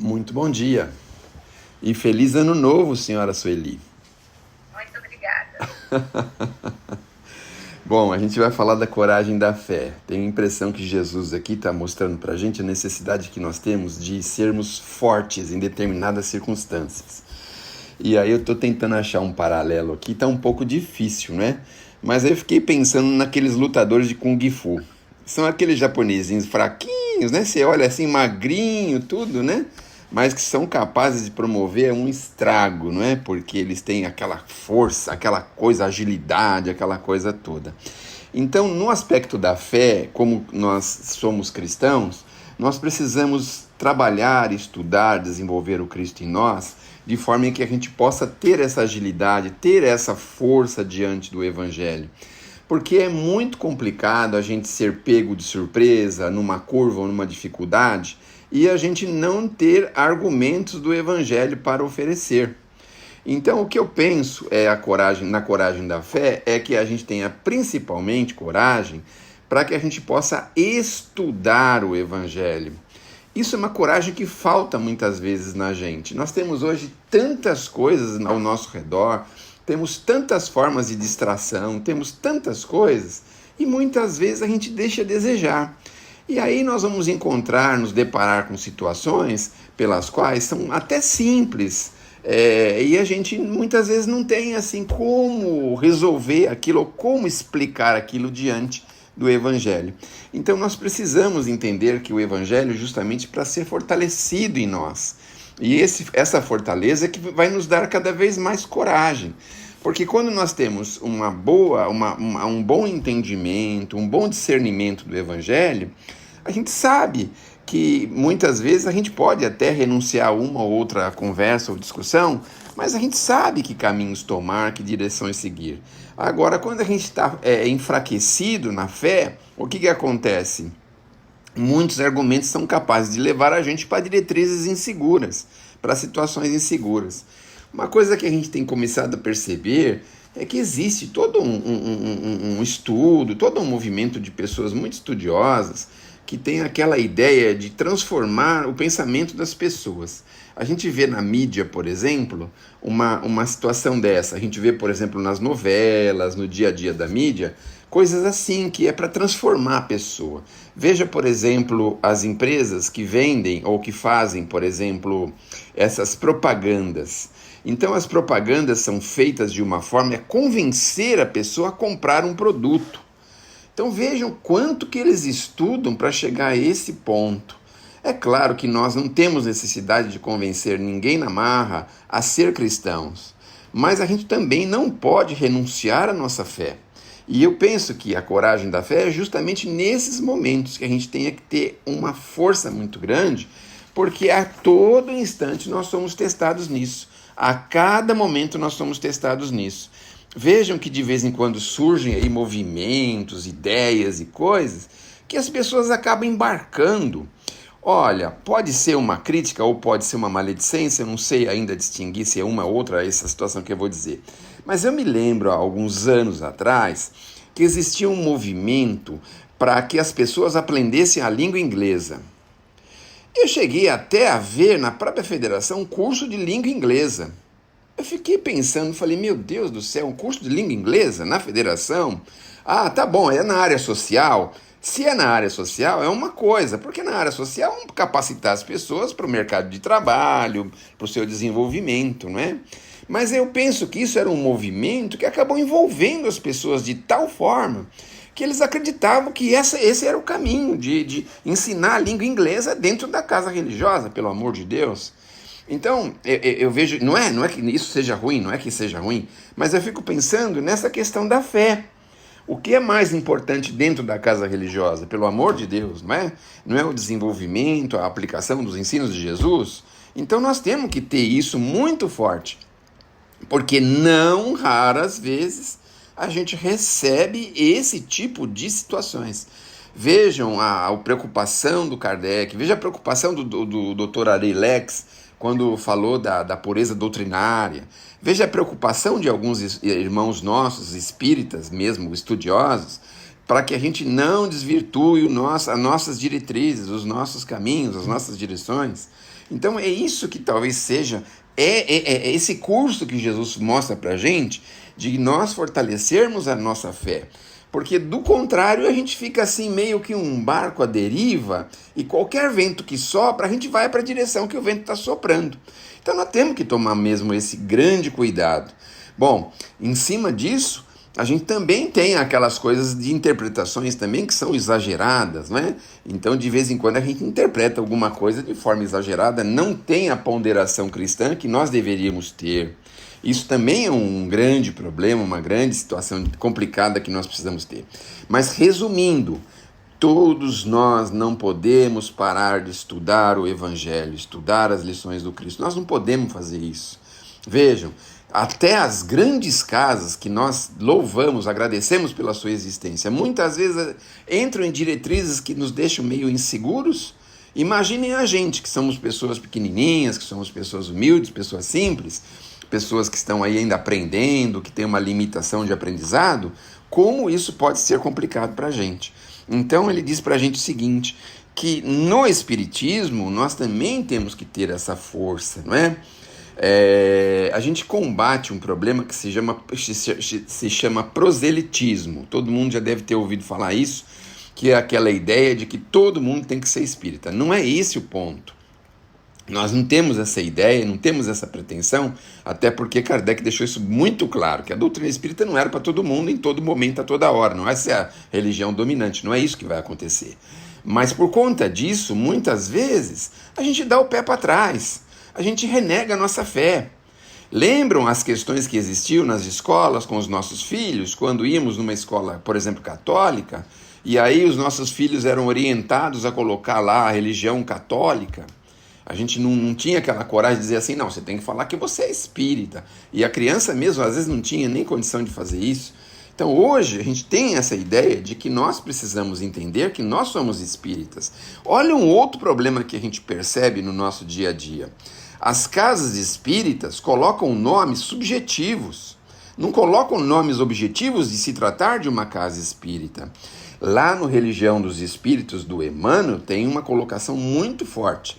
Muito bom dia e feliz ano novo, senhora Sueli. Muito obrigada. Bom, a gente vai falar da coragem da fé. Tenho a impressão que Jesus aqui está mostrando para a gente a necessidade que nós temos de sermos fortes em determinadas circunstâncias. E aí eu estou tentando achar um paralelo aqui, está um pouco difícil, né? Mas aí eu fiquei pensando naqueles lutadores de Kung Fu. São aqueles japonesinhos fraquinhos, né? Você olha assim, magrinho, tudo, né? Mas que são capazes de promover um estrago, não é? Porque eles têm aquela força, aquela coisa, agilidade, aquela coisa toda. Então, no aspecto da fé, como nós somos cristãos, nós precisamos trabalhar, estudar, desenvolver o Cristo em nós, de forma que a gente possa ter essa agilidade, ter essa força diante do Evangelho. Porque é muito complicado a gente ser pego de surpresa numa curva ou numa dificuldade e a gente não ter argumentos do Evangelho para oferecer. Então, o que eu penso na coragem da fé é que a gente tenha principalmente coragem para que a gente possa estudar o Evangelho. Isso é uma coragem que falta muitas vezes na gente. Nós temos hoje tantas coisas ao nosso redor, temos tantas formas de distração, temos tantas coisas, e muitas vezes a gente deixa a desejar. E aí nós vamos nos deparar com situações pelas quais são até simples, e a gente muitas vezes não tem assim como resolver aquilo ou como explicar aquilo diante do Evangelho. Então nós precisamos entender que o Evangelho é justamente para ser fortalecido em nós. E essa fortaleza é que vai nos dar cada vez mais coragem. Porque quando nós temos um bom entendimento, um bom discernimento do Evangelho, a gente sabe que muitas vezes a gente pode até renunciar a uma ou outra conversa ou discussão, mas a gente sabe que caminhos tomar, que direções seguir. Agora, quando a gente está enfraquecido na fé, o que acontece? Muitos argumentos são capazes de levar a gente para diretrizes inseguras, para situações inseguras. Uma coisa que a gente tem começado a perceber é que existe todo um estudo, todo um movimento de pessoas muito estudiosas que tem aquela ideia de transformar o pensamento das pessoas. A gente vê na mídia, por exemplo, uma situação dessa. A gente vê, por exemplo, nas novelas, no dia a dia da mídia, coisas assim, que é para transformar a pessoa. Veja, por exemplo, as empresas que vendem ou que fazem, por exemplo, essas propagandas. Então, as propagandas são feitas de uma forma a convencer a pessoa a comprar um produto. Então, vejam quanto que eles estudam para chegar a esse ponto. É claro que nós não temos necessidade de convencer ninguém na marra a ser cristãos, mas a gente também não pode renunciar à nossa fé. E eu penso que a coragem da fé é justamente nesses momentos que a gente tem que ter uma força muito grande, porque a todo instante nós somos testados nisso. A cada momento nós somos testados nisso. Vejam que de vez em quando surgem aí movimentos, ideias e coisas que as pessoas acabam embarcando. Olha, pode ser uma crítica ou pode ser uma maledicência, eu não sei ainda distinguir se é uma ou outra essa situação que eu vou dizer. Mas eu me lembro, há alguns anos atrás, que existia um movimento para que as pessoas aprendessem a língua inglesa. Eu cheguei até a ver na própria federação um curso de língua inglesa. Eu fiquei pensando, falei, meu Deus do céu, um curso de língua inglesa na federação? Ah, tá bom, é na área social. Se é na área social, é uma coisa, porque na área social vamos capacitar as pessoas para o mercado de trabalho, para o seu desenvolvimento, não é? Mas eu penso que isso era um movimento que acabou envolvendo as pessoas de tal forma que eles acreditavam que esse era o caminho de ensinar a língua inglesa dentro da casa religiosa, pelo amor de Deus. Então, eu vejo, não é que isso seja ruim, não é que seja ruim, mas eu fico pensando nessa questão da fé. O que é mais importante dentro da casa religiosa? Pelo amor de Deus, não é? Não é o desenvolvimento, a aplicação dos ensinos de Jesus? Então nós temos que ter isso muito forte, porque não raras vezes a gente recebe esse tipo de situações. Vejam a preocupação do Kardec, veja a preocupação do Dr. Arilex quando falou da pureza doutrinária. Veja a preocupação de alguns irmãos nossos, espíritas mesmo, estudiosos, para que a gente não desvirtue as nossas diretrizes, os nossos caminhos, as nossas direções. Então é isso que talvez seja, esse curso que Jesus mostra para a gente, de nós fortalecermos a nossa fé. Porque do contrário a gente fica assim meio que um barco à deriva e qualquer vento que sopra a gente vai para a direção que o vento está soprando. Então nós temos que tomar mesmo esse grande cuidado. Bom, em cima disso a gente também tem aquelas coisas de interpretações também que são exageradas, né? Então de vez em quando a gente interpreta alguma coisa de forma exagerada, não tem a ponderação cristã que nós deveríamos ter. Isso também é um grande problema, uma grande situação complicada que nós precisamos ter. Mas resumindo, todos nós não podemos parar de estudar o Evangelho, estudar as lições do Cristo. Nós não podemos fazer isso. Vejam, até as grandes casas que nós louvamos, agradecemos pela sua existência, muitas vezes entram em diretrizes que nos deixam meio inseguros. Imaginem a gente, que somos pessoas pequenininhas, que somos pessoas humildes, pessoas simples, pessoas que estão aí ainda aprendendo, que têm uma limitação de aprendizado, como isso pode ser complicado para a gente. Então ele diz para a gente o seguinte, que no Espiritismo nós também temos que ter essa força, não é? A gente combate um problema que se chama proselitismo. Todo mundo já deve ter ouvido falar isso, que é aquela ideia de que todo mundo tem que ser espírita. Não é esse o ponto. Nós não temos essa ideia, não temos essa pretensão, até porque Kardec deixou isso muito claro, que a doutrina espírita não era para todo mundo, em todo momento, a toda hora. Não é ser a religião dominante, não é isso que vai acontecer. Mas por conta disso, muitas vezes, a gente dá o pé para trás, a gente renega a nossa fé. Lembram as questões que existiam nas escolas com os nossos filhos, quando íamos numa escola, por exemplo, católica, e aí os nossos filhos eram orientados a colocar lá a religião católica? A gente não tinha aquela coragem de dizer assim, não, você tem que falar que você é espírita. E a criança mesmo, às vezes, não tinha nem condição de fazer isso. Então, hoje, a gente tem essa ideia de que nós precisamos entender que nós somos espíritas. Olha um outro problema que a gente percebe no nosso dia a dia. As casas espíritas colocam nomes subjetivos. Não colocam nomes objetivos de se tratar de uma casa espírita. Lá no Religião dos Espíritos, do Emmanuel, tem uma colocação muito forte.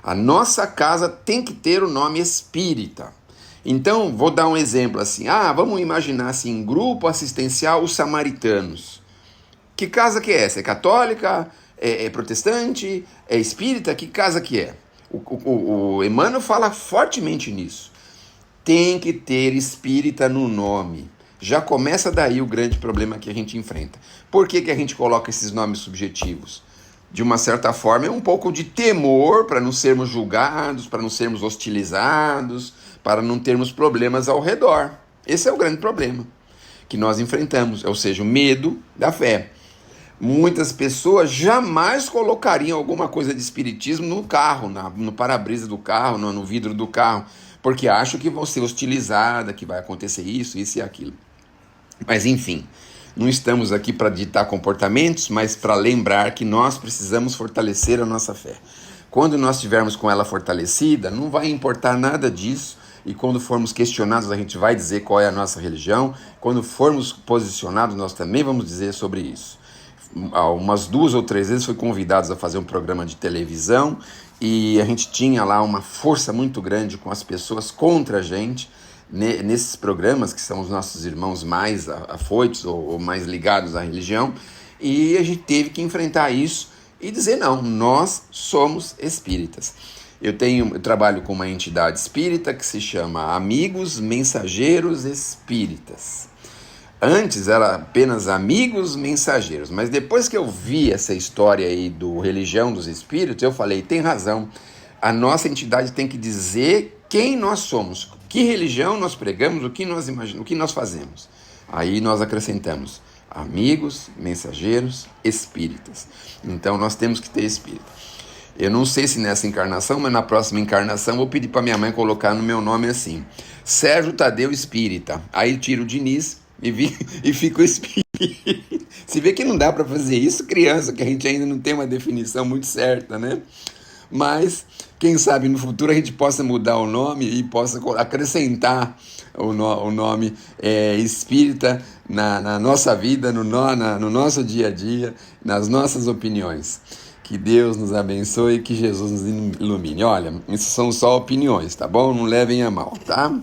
A nossa casa tem que ter o nome espírita. Então, vou dar um exemplo assim. Vamos imaginar assim, grupo assistencial Os Samaritanos. Que casa que é essa? É católica? É protestante? É espírita? Que casa que é? O Emmanuel fala fortemente nisso. Tem que ter espírita no nome. Já começa daí o grande problema que a gente enfrenta. Por que a gente coloca esses nomes subjetivos? De uma certa forma, é um pouco de temor para não sermos julgados, para não sermos hostilizados, para não termos problemas ao redor. Esse é o grande problema que nós enfrentamos, ou seja, o medo da fé. Muitas pessoas jamais colocariam alguma coisa de espiritismo no carro, no para-brisa do carro, no vidro do carro, porque acham que vão ser hostilizadas, que vai acontecer isso e aquilo. Mas enfim, não estamos aqui para ditar comportamentos, mas para lembrar que nós precisamos fortalecer a nossa fé. Quando nós estivermos com ela fortalecida, não vai importar nada disso, e quando formos questionados, a gente vai dizer qual é a nossa religião. Quando formos posicionados, nós também vamos dizer sobre isso. Umas 2 ou 3 vezes fui convidado a fazer um programa de televisão, e a gente tinha lá uma força muito grande com as pessoas contra a gente, nesses programas que são os nossos irmãos mais afoitos ou mais ligados à religião, e a gente teve que enfrentar isso e dizer não, nós somos espíritas. Eu trabalho com uma entidade espírita que se chama Amigos Mensageiros Espíritas. Antes era apenas Amigos Mensageiros, mas depois que eu vi essa história aí do Religião dos Espíritos, eu falei, tem razão, a nossa entidade tem que dizer quem nós somos, que religião nós pregamos, o que nós imaginamos, o que nós fazemos. Aí nós acrescentamos Amigos Mensageiros Espíritas. Então nós temos que ter espírito. Eu não sei se nessa encarnação, mas na próxima encarnação eu vou pedir para minha mãe colocar no meu nome assim, Sérgio Tadeu Espírita. Aí tiro o Diniz e fica o espírito. Se vê que não dá para fazer isso, criança, que a gente ainda não tem uma definição muito certa, né? Mas quem sabe no futuro a gente possa mudar o nome e possa acrescentar o nome espírita na nossa vida, no nosso dia a dia, nas nossas opiniões. Que Deus nos abençoe e que Jesus nos ilumine. Olha, isso são só opiniões, tá bom? Não levem a mal, tá?